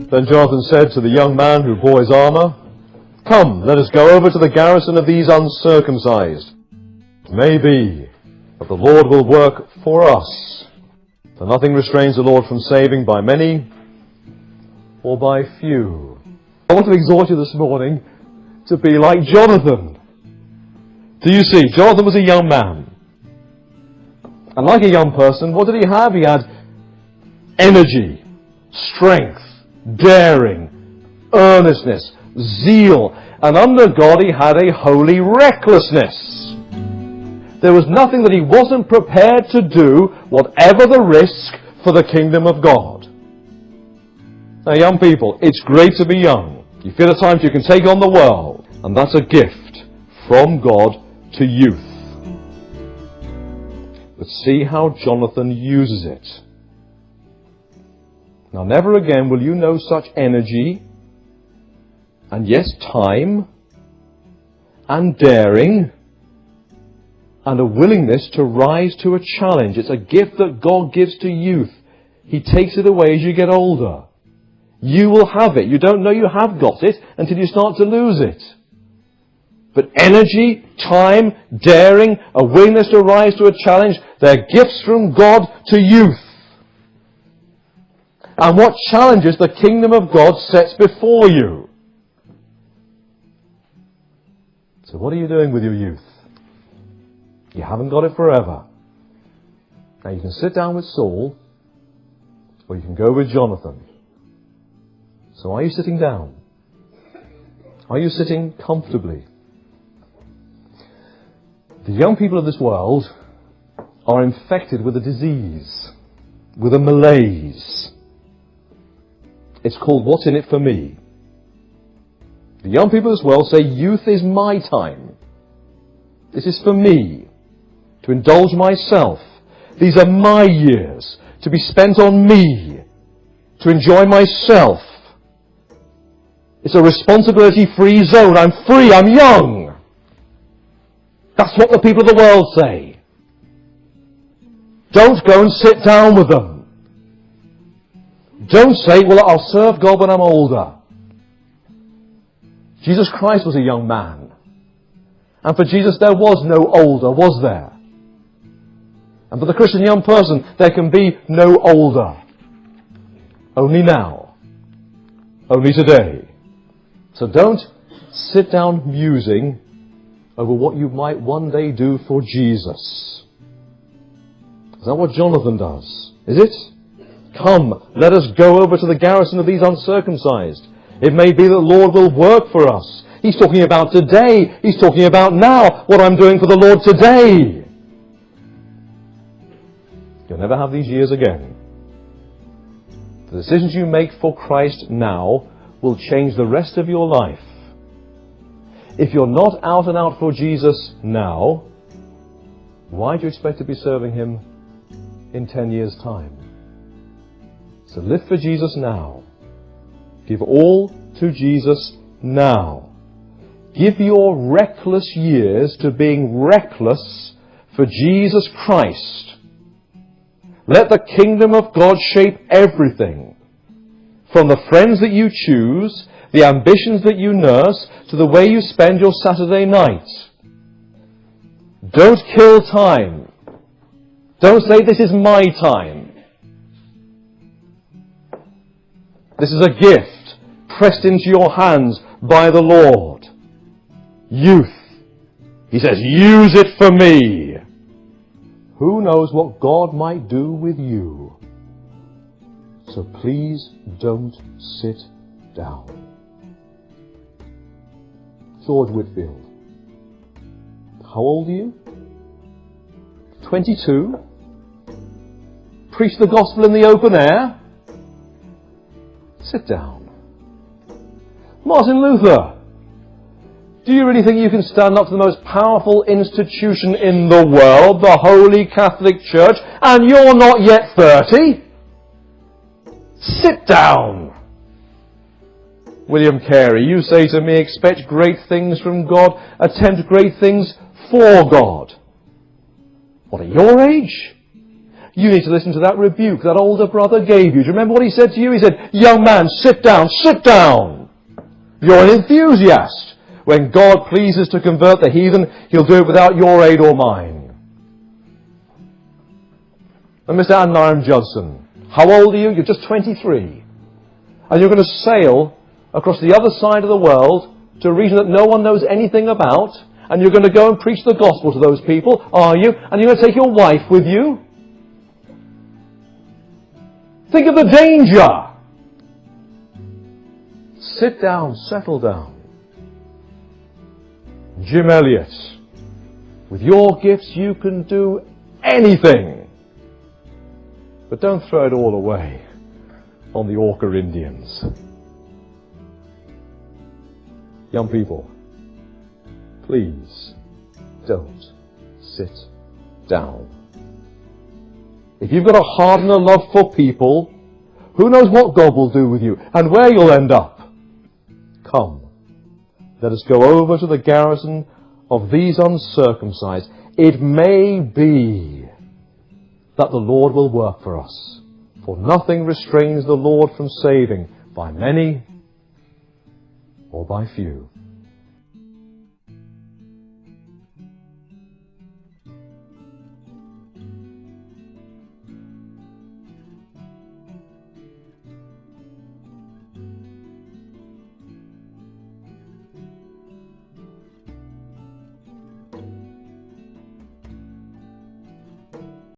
Then Jonathan said to the young man who bore his armour, "Come, let us go over to the garrison of these uncircumcised. It may be that the Lord will work for us. For nothing restrains the Lord from saving by many or by few." I want to exhort you this morning to be like Jonathan. Do you see? Jonathan was a young man. And like a young person, what did he have? He had energy, strength, daring, earnestness, zeal, and under God he had a holy recklessness. There was nothing that he wasn't prepared to do, whatever the risk, for the kingdom of God. Now, young people, it's great to be young. You feel at times you can take on the world, and that's a gift from God to youth. But see how Jonathan uses it. Now, never again will you know such energy, and yes, time, and daring, and a willingness to rise to a challenge. It's a gift that God gives to youth. He takes it away as you get older. You will have it. You don't know you have got it until you start to lose it. But energy, time, daring, a willingness to rise to a challenge, they're gifts from God to youth. And what challenges the kingdom of God sets before you. So what are you doing with your youth? You haven't got it forever. Now you can sit down with Saul, or you can go with Jonathan. So are you sitting down? Are you sitting comfortably? The young people of this world are infected with a disease, with a malaise. It's called "what's in it for me?" The young people of this world say, youth is my time. This is for me, to indulge myself. These are my years, to be spent on me, to enjoy myself. It's a responsibility-free zone. I'm free, I'm young. That's what the people of the world say. Don't go and sit down with them. Don't say, well, I'll serve God when I'm older. Jesus Christ was a young man. And for Jesus there was no older, was there? And for the Christian young person, there can be no older. Only now. Only today. So don't sit down musing over what you might one day do for Jesus. Is that what Jonathan does? Is it? Come, let us go over to the garrison of these uncircumcised. It may be that the Lord will work for us. He's talking about today. He's talking about now, what I'm doing for the Lord today. You'll never have these years again. The decisions you make for Christ now will change the rest of your life. If you're not out and out for Jesus now, why do you expect to be serving Him in 10 years' time? So live for Jesus now. Give all to Jesus now. Give your reckless years to being reckless for Jesus Christ. Let the kingdom of God shape everything. From the friends that you choose, the ambitions that you nurse, to the way you spend your Saturday night. Don't kill time. Don't say, this is my time. This is a gift pressed into your hands by the Lord. Youth. He says, use it for me. Who knows what God might do with you? So please don't sit down. George Whitfield. How old are you? 22? Preach the gospel in the open air? Sit down. Martin Luther. Do you really think you can stand up to the most powerful institution in the world, the Holy Catholic Church, and you're not yet 30? Sit down. William Carey, you say to me, expect great things from God, attempt great things for God. What, at your age? You need to listen to that rebuke that older brother gave you. Do you remember what he said to you? He said, young man, sit down, sit down. You're an enthusiast. When God pleases to convert the heathen, he'll do it without your aid or mine. And Mr. Adoniram Judson, how old are you? You're just 23. And you're going to sail across the other side of the world to a region that no one knows anything about. And you're going to go and preach the gospel to those people, are you? And you're going to take your wife with you? Think of the danger. Sit down, settle down. Jim Elliot, with your gifts you can do anything. But don't throw it all away on the Orca Indians. Young people, please don't sit down. If you've got a heart and a love for people, who knows what God will do with you and where you'll end up. Come, let us go over to the garrison of these uncircumcised. It may be that the Lord will work for us, for nothing restrains the Lord from saving, by many or by few.